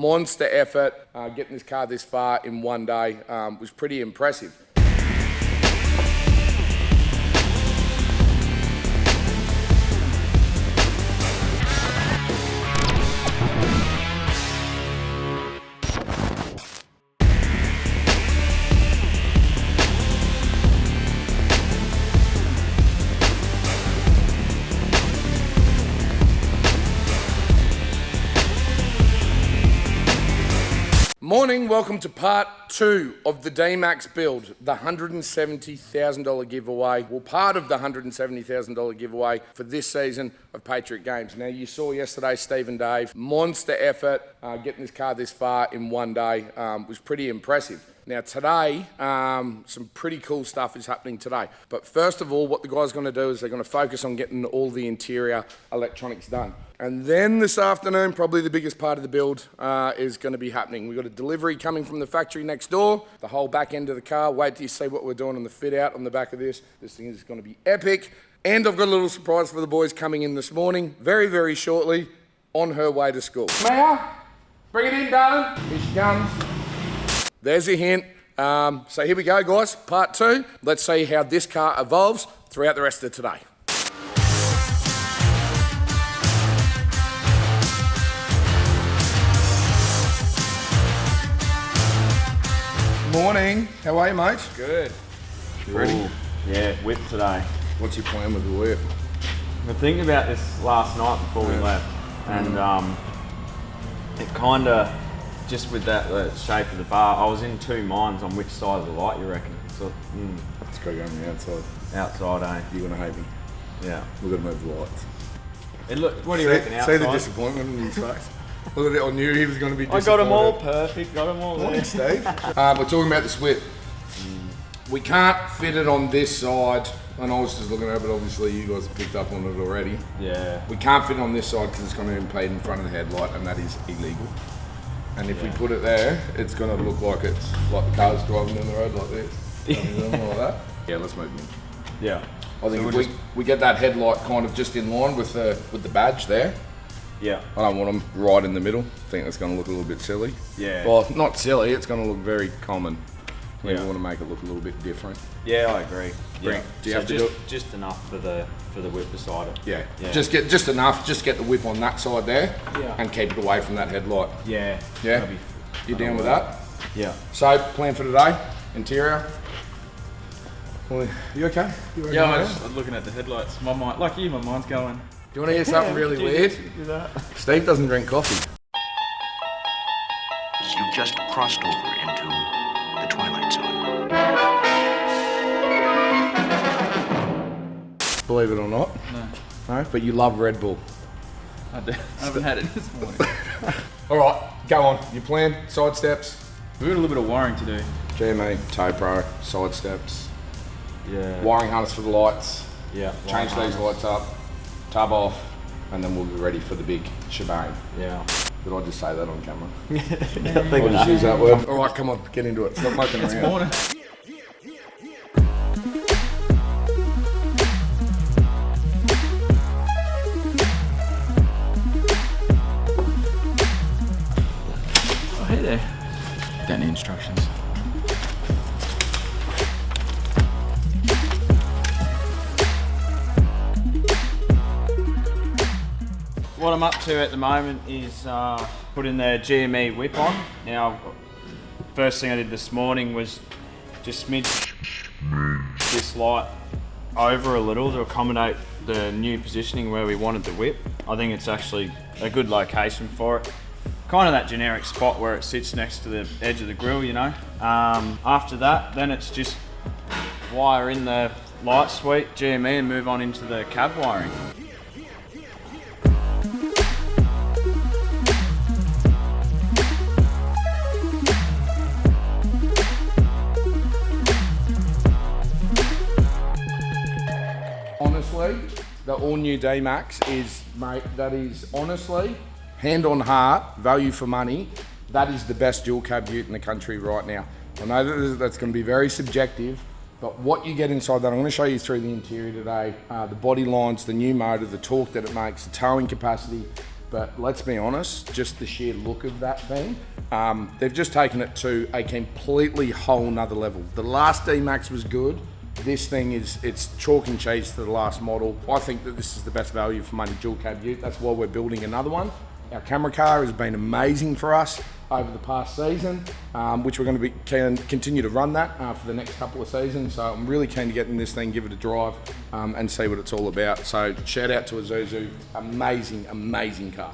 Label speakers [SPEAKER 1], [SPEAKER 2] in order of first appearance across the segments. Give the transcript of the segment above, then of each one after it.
[SPEAKER 1] monster effort. Getting this car this far in one day was pretty impressive. Morning, welcome to part 2 of the DMax build, the $170,000 giveaway. Well, part of the $170,000 giveaway for this season of Patriot Games. Now, you saw yesterday Steve and Dave, monster effort. Getting this car this far in one day was pretty impressive. Now today, some pretty cool stuff is happening today. But first of all, what the guys are going to do is they're going to focus on getting all the interior electronics done. And then this afternoon, probably the biggest part of the build is going to be happening. We've got a delivery coming from the factory next door, the whole back end of the car. Wait till you see what we're doing on the fit out on the back of this. This thing is going to be epic. And I've got a little surprise for the boys coming in this morning, very, very shortly, on her way to school. Maya, bring it in, darling. Here she comes. There's a hint. So here we go, guys, part 2. Let's see how this car evolves throughout the rest of today. Morning. How are you, mate?
[SPEAKER 2] Good.
[SPEAKER 1] You ready?
[SPEAKER 2] Ooh, yeah, whip today.
[SPEAKER 1] What's your plan with the whip?
[SPEAKER 2] We were thinking about this last night before we left, and it kind of, just with the shape of the bar, I was in two minds on which side of the light you reckon. So,
[SPEAKER 1] It's got to go on the outside.
[SPEAKER 2] outside, eh?
[SPEAKER 1] You're going to hate me.
[SPEAKER 2] Yeah.
[SPEAKER 1] We've got to move the lights.
[SPEAKER 2] What do you reckon outside?
[SPEAKER 1] See the disappointment in his face? Look at it, I knew he was going to be disappointed.
[SPEAKER 2] I got them all perfect, got them all
[SPEAKER 1] Morning,
[SPEAKER 2] there.
[SPEAKER 1] Steve. We're talking about this whip. We can't fit it on this side, and I was just looking at it, but obviously you guys have picked up on it already.
[SPEAKER 2] Yeah.
[SPEAKER 1] We can't fit it on this side because it's going to impede in front of the headlight, and that is illegal. And if we put it there, it's going to look like it's like the car's driving down the road like this. Like that. Yeah, let's move in.
[SPEAKER 2] Yeah.
[SPEAKER 1] I think if we get that headlight kind of just in line with the badge there.
[SPEAKER 2] Yeah.
[SPEAKER 1] I don't want them right in the middle. I think that's going to look a little bit silly.
[SPEAKER 2] Yeah.
[SPEAKER 1] Well, not silly, it's going to look very common. We
[SPEAKER 2] Yeah.
[SPEAKER 1] want to make it look a little bit different.
[SPEAKER 2] Yeah, I agree. Yeah.
[SPEAKER 1] Do you have to do it?
[SPEAKER 2] Just enough for the whip beside it.
[SPEAKER 1] Yeah.
[SPEAKER 2] Yeah.
[SPEAKER 1] Just enough. Just get the whip on that side there,
[SPEAKER 2] Yeah.
[SPEAKER 1] and keep it away from that headlight.
[SPEAKER 2] Yeah.
[SPEAKER 1] Yeah.
[SPEAKER 2] That'd be-
[SPEAKER 1] You down with that?
[SPEAKER 2] Yeah.
[SPEAKER 1] So, plan for today, interior. Well, you okay? You
[SPEAKER 3] Yeah, I
[SPEAKER 1] okay?
[SPEAKER 3] was just looking at the headlights. My mind, like you, my mind's going.
[SPEAKER 1] Do you want to hear something really weird?
[SPEAKER 2] Do that.
[SPEAKER 1] Steve doesn't drink coffee.
[SPEAKER 4] You've just crossed over into the Twilight Zone.
[SPEAKER 1] Believe it or not.
[SPEAKER 3] No,
[SPEAKER 1] No? But you love Red Bull.
[SPEAKER 3] I haven't had it this morning.
[SPEAKER 1] All right, go on. Your plan, side steps.
[SPEAKER 3] We've got a little bit of wiring to do.
[SPEAKER 1] GME, Tow Pro, side steps.
[SPEAKER 2] Yeah.
[SPEAKER 1] Wiring harness for the lights.
[SPEAKER 2] Yeah.
[SPEAKER 1] Change these lights up. Tub off. And then we'll be ready for the big shebang.
[SPEAKER 2] Yeah.
[SPEAKER 1] Did I just say that on camera?
[SPEAKER 2] I think
[SPEAKER 1] I'll just use that word. All right, come on, get into it. Stop mucking
[SPEAKER 3] It's
[SPEAKER 1] around.
[SPEAKER 3] morning. Oh, hey there. Down the instructions.
[SPEAKER 2] What I'm up to at the moment is putting the GME whip on. Now, first thing I did this morning was just smidge this light over a little to accommodate the new positioning where we wanted the whip. I think it's actually a good location for it. Kind of that generic spot where it sits next to the edge of the grille, you know. After that, then it's just wire in the light suite, GME, and move on into the cab wiring.
[SPEAKER 1] Honestly, the all-new DMax is, mate, that is honestly, hand on heart, value for money, that is the best dual cab ute in the country right now. I know that that's going to be very subjective, but what you get inside that, I'm going to show you through the interior today, the body lines, the new motor, the torque that it makes, the towing capacity, but let's be honest, just the sheer look of that thing, they've just taken it to a completely whole nother level. The last DMax was good. This thing it's chalk and cheese to the last model. I think that this is the best value for money dual cab ute. That's why we're building another one. Our camera car has been amazing for us over the past season, which we're going to be continue to run that for the next couple of seasons. So I'm really keen to get in this thing, give it a drive, and see what it's all about. So shout out to Isuzu, amazing, amazing car.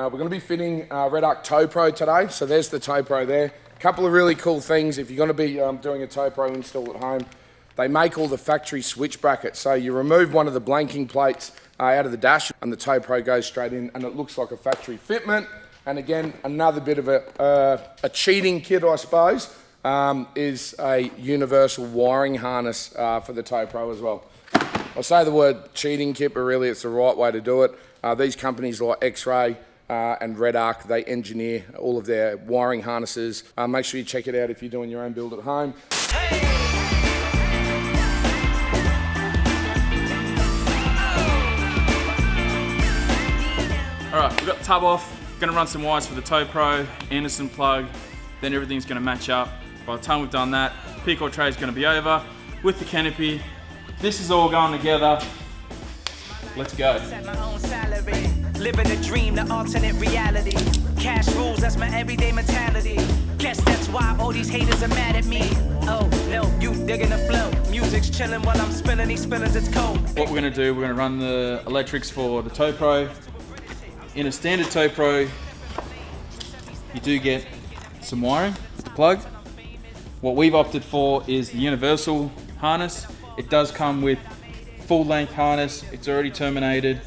[SPEAKER 1] We're going to be fitting Redarc Tow Pro today. So there's the Tow Pro there. A couple of really cool things. If you're going to be doing a Tow Pro install at home, they make all the factory switch brackets. So you remove one of the blanking plates out of the dash and the Tow Pro goes straight in and it looks like a factory fitment. And again, another bit of a cheating kit, I suppose, is a universal wiring harness for the Tow Pro as well. I say the word cheating kit, but really it's the right way to do it. These companies like X-Ray, and Redarc, they engineer all of their wiring harnesses. Make sure you check it out if you're doing your own build at home.
[SPEAKER 3] Alright, we've got the tub off, gonna run some wires for the Tow Pro, Anderson plug, then everything's gonna match up. By the time we've done that, Pico tray is gonna be over with the canopy. This is all going together. Let's go.
[SPEAKER 5] Living a dream, the alternate reality. Cash rules, that's my everyday mentality. Guess that's why all these haters are mad at me. Oh no, you digging the flow. Music's chilling while I'm spilling these spillers, it's cold.
[SPEAKER 3] What we're gonna do, we're gonna run the electrics for the Tow Pro. In a standard Tow Pro, you do get some wiring with the plug. What we've opted for is the universal harness. It does come with full length harness, it's already terminated.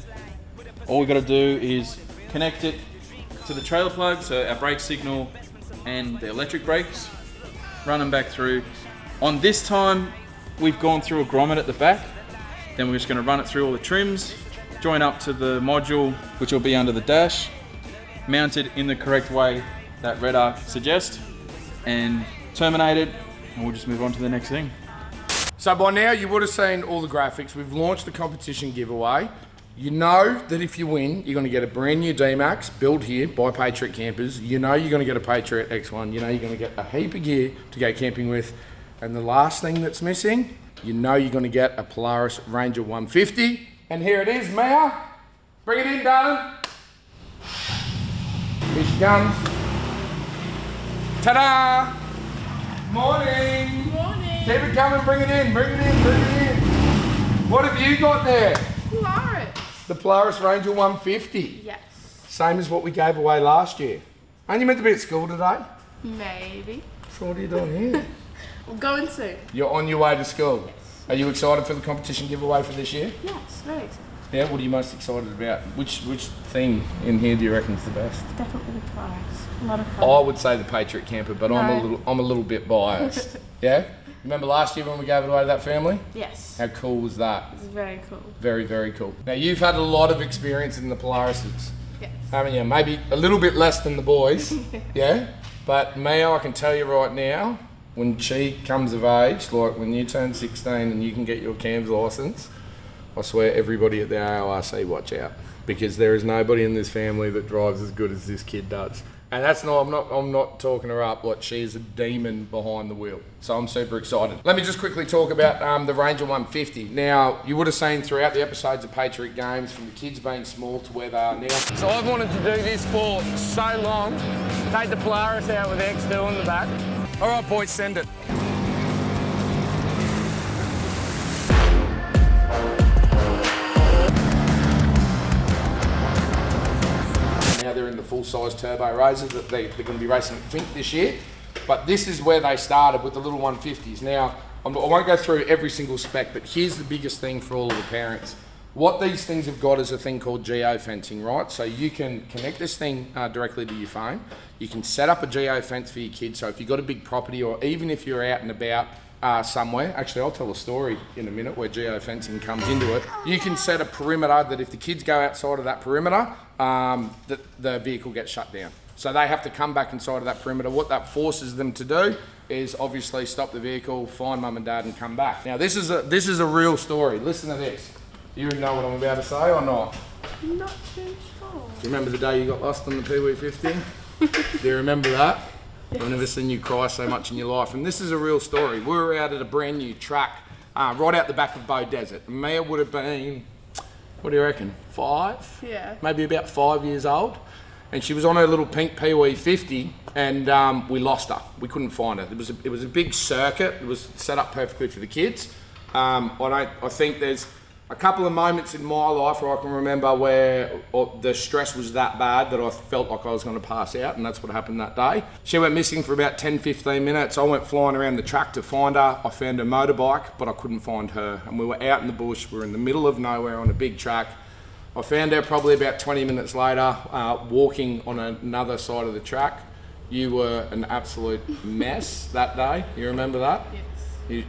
[SPEAKER 3] All we got to do is connect it to the trailer plug, so our brake signal and the electric brakes, run them back through. On this time, we've gone through a grommet at the back, then we're just going to run it through all the trims, join up to the module, which will be under the dash, mounted in the correct way that Redarc suggests, and terminate it, and we'll just move on to the next thing.
[SPEAKER 1] So by now you would have seen all the graphics. We've launched the competition giveaway. You know that if you win, you're going to get a brand new DMax built here by Patriot campers. You know you're going to get a Patriot X1. You know you're going to get a heap of gear to go camping with. And the last thing that's missing, you know you're going to get a Polaris Ranger 150. And here it is, Maya. Bring it in, darling. Here she comes. Ta-da! Morning.
[SPEAKER 6] Morning.
[SPEAKER 1] Keep it coming, bring it in, bring it in, bring it in. What have you got there?
[SPEAKER 6] Polaris.
[SPEAKER 1] The Polaris Ranger 150.
[SPEAKER 6] Yes.
[SPEAKER 1] Same as what we gave away last year. Aren't you meant to be at school today?
[SPEAKER 6] Maybe.
[SPEAKER 1] So what are you doing here?
[SPEAKER 6] We're going soon.
[SPEAKER 1] You're on your way to school. Yes. Are you excited for the competition giveaway for this year?
[SPEAKER 6] Yes, very excited.
[SPEAKER 1] Yeah, what are you most excited about? Which thing in here do you reckon is the best?
[SPEAKER 6] Definitely the Polaris. A lot of fun.
[SPEAKER 1] I would say the Patriot camper, but I'm a little bit biased. Yeah? Remember last year when we gave it away to that family?
[SPEAKER 6] Yes.
[SPEAKER 1] How cool was that?
[SPEAKER 6] It's very cool.
[SPEAKER 1] Very, very cool. Now you've had a lot of experience in the Polarises.
[SPEAKER 6] Yes.
[SPEAKER 1] Haven't you? Maybe a little bit less than the boys. Yeah? But Mia, I can tell you right now, when she comes of age, like when you turn 16 and you can get your CAMS license, I swear everybody at the AORC watch out, because there is nobody in this family that drives as good as this kid does. And that's not, I'm not talking her up, like she's a demon behind the wheel. So I'm super excited. Let me just quickly talk about the Ranger 150. Now, you would have seen throughout the episodes of Patriot Games, from the kids being small to where they are now. So I've wanted to do this for so long. Take the Polaris out with X2 on the back. All right, boys, send it. Now they're in the full-size turbo razors that they're going to be racing at Fink this year. But this is where they started with the little 150s. Now, I won't go through every single spec, but here's the biggest thing for all of the parents. What these things have got is a thing called geofencing, right? So you can connect this thing directly to your phone. You can set up a geofence for your kids. So if you've got a big property, or even if you're out and about somewhere, actually I'll tell a story in a minute where geofencing comes into it. You can set a perimeter that if the kids go outside of that perimeter, the vehicle gets shut down. So they have to come back inside of that perimeter. What that forces them to do is obviously stop the vehicle, find mum and dad and come back. Now this is a real story. Listen to this. You know what I'm about to say or not?
[SPEAKER 6] Not too sure.
[SPEAKER 1] Do you remember the day you got lost on the Pee Wee 50? Do you remember that? Yes. I've never seen you cry so much in your life. And this is a real story. We were out at a brand new track right out the back of Bow Desert. Mia would have been, what do you reckon, 5?
[SPEAKER 6] Yeah.
[SPEAKER 1] Maybe about 5 years old. And she was on her little pink Pee Wee 50 and we lost her. We couldn't find her. It was a big circuit. It was set up perfectly for the kids. I think there's a couple of moments in my life where I can remember where the stress was that bad that I felt like I was going to pass out, and that's what happened that day. She went missing for about 10-15 minutes. I went flying around the track to find her. I found her motorbike, but I couldn't find her. And we were out in the bush. We were in the middle of nowhere on a big track. I found her probably about 20 minutes later, walking on another side of the track. You were an absolute mess that day. You remember that?
[SPEAKER 6] Yes.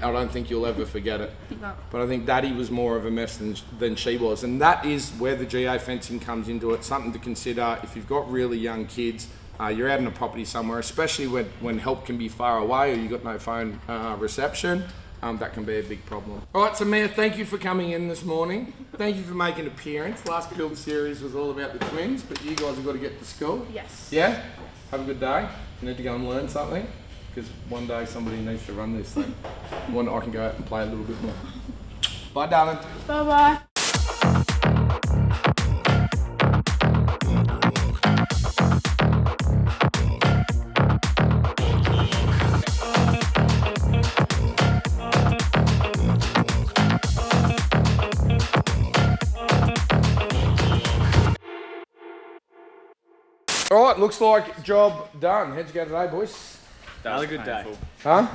[SPEAKER 1] I don't think you'll ever forget it.
[SPEAKER 6] No.
[SPEAKER 1] But I think Daddy was more of a mess than she was. And that is where the geofencing comes into it. Something to consider if you've got really young kids, you're out on a property somewhere, especially when help can be far away or you've got no phone reception. That can be a big problem. All right, so Mia, thank you for coming in this morning. Thank you for making an appearance. Last build series was all about the twins, but you guys have got to get to school.
[SPEAKER 6] Yes.
[SPEAKER 1] Yeah? Have a good day. You need to go and learn something, because one day somebody needs to run this thing. One I can go out and play a little bit more. Bye, darling.
[SPEAKER 6] Bye-bye.
[SPEAKER 1] All right, looks like job done. How'd you go today, boys?
[SPEAKER 2] Another good day.
[SPEAKER 1] Huh?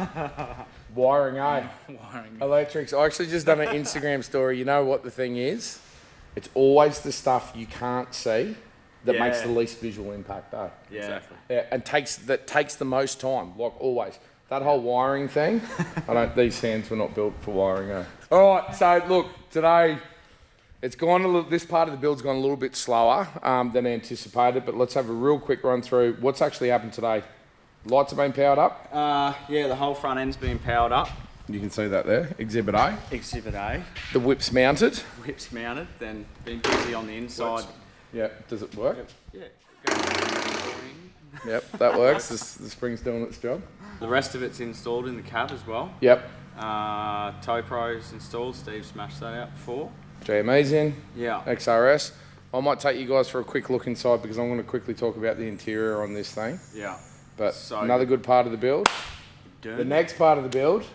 [SPEAKER 1] Wiring, eh?
[SPEAKER 3] Wiring.
[SPEAKER 1] Electrics. I actually just done an Instagram story. You know what the thing is? It's always the stuff you can't see that makes the least visual impact, eh?
[SPEAKER 2] Yeah.
[SPEAKER 3] Exactly.
[SPEAKER 1] Yeah, and takes the most time, like always. That whole wiring thing, these hands were not built for wiring, eh? All right, so look, today, it's gone a little, this part of the build's gone a little bit slower than anticipated, but let's have a real quick run through what's actually happened today. Lights have been powered up.
[SPEAKER 2] Yeah, the whole front end's been powered up.
[SPEAKER 1] You can see that there, Exhibit A.
[SPEAKER 2] Exhibit A.
[SPEAKER 1] The whip's mounted.
[SPEAKER 2] Whip's mounted, then been busy on the inside.
[SPEAKER 1] Yeah, does it work?
[SPEAKER 2] Yeah.
[SPEAKER 1] Yep, that works. The spring's doing its job.
[SPEAKER 2] The rest of it's installed in the cab as well.
[SPEAKER 1] Yep.
[SPEAKER 2] Tow Pro's installed. Steve smashed that out before.
[SPEAKER 1] GME's in.
[SPEAKER 2] Yeah.
[SPEAKER 1] XRS. I might take you guys for a quick look inside because I'm going to quickly talk about the interior on this thing.
[SPEAKER 2] Yeah.
[SPEAKER 1] But
[SPEAKER 2] So-
[SPEAKER 1] another good part of the build.
[SPEAKER 2] Done.
[SPEAKER 1] The next part of the build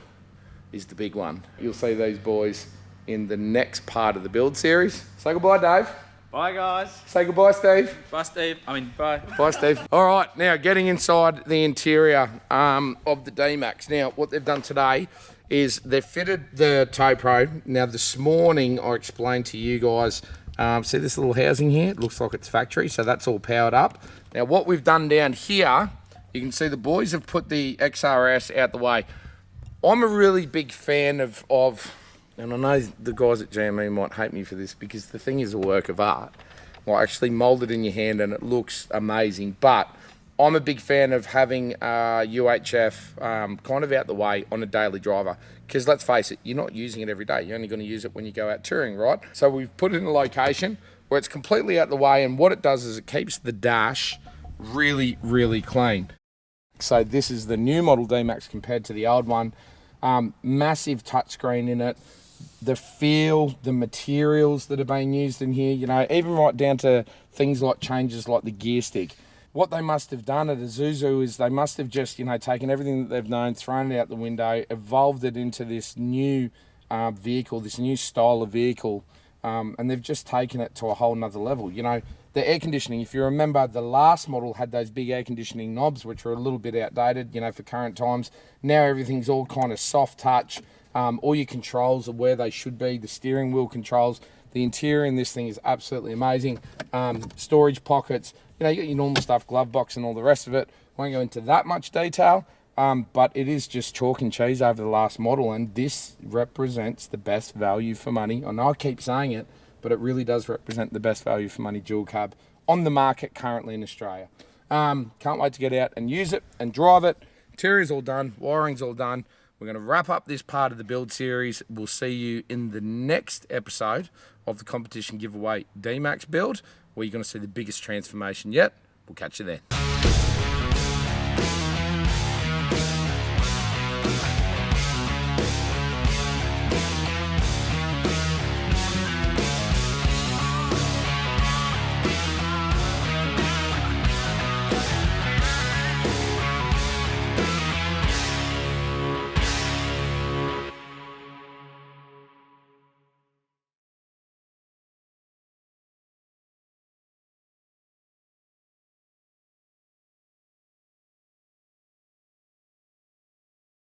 [SPEAKER 1] is the big one. You'll see these boys in the next part of the build series. Say goodbye, Dave.
[SPEAKER 2] Bye, guys.
[SPEAKER 1] Say goodbye, Steve.
[SPEAKER 3] Bye, Steve. Bye.
[SPEAKER 1] Bye, Steve. All right, now getting inside the interior of the DMax. Now, what they've done today is they've fitted the Tow Pro. Now, this morning I explained to you guys, see this little housing here? It looks like it's factory, so that's all powered up. Now, what we've done down here, you can see the boys have put the XRS out the way. I'm a really big fan of and I know the guys at GME might hate me for this because the thing is a work of art. Well, actually molded in your hand and it looks amazing. But I'm a big fan of having UHF kind of out the way on a daily driver. Because let's face it, you're not using it every day. You're only going to use it when you go out touring, right? So we've put it in a location where it's completely out the way. And what it does is it keeps the dash really, really clean. So this is the new model DMax compared to the old one. Massive touchscreen in it. The feel, the materials that are being used in here, you know, even right down to things like changes like the gear stick. What they must have done at Isuzu is they must have just, you know, taken everything that they've known, thrown it out the window, evolved it into this new vehicle, this new style of vehicle, and they've just taken it to a whole nother level. You know, the air conditioning, if you remember, the last model had those big air conditioning knobs, which are a little bit outdated, you know, for current times. Now everything's all kind of soft touch. All your controls are where they should be. The steering wheel controls, The interior in this thing is absolutely amazing. Storage pockets, you know, you got your normal stuff, glove box and all the rest of it. Won't go into that much detail, but it is just chalk and cheese over the last model, and this represents the best value for money. I know I keep saying it, but it really does represent the best value for money dual cab on the market currently in Australia. Can't wait to get out and use it and drive it. Interior's all done, wiring's all done. We're going to wrap up this part of the build series. We'll see you in the next episode of the competition giveaway DMax build, where you're going to see the biggest transformation yet. We'll catch you there.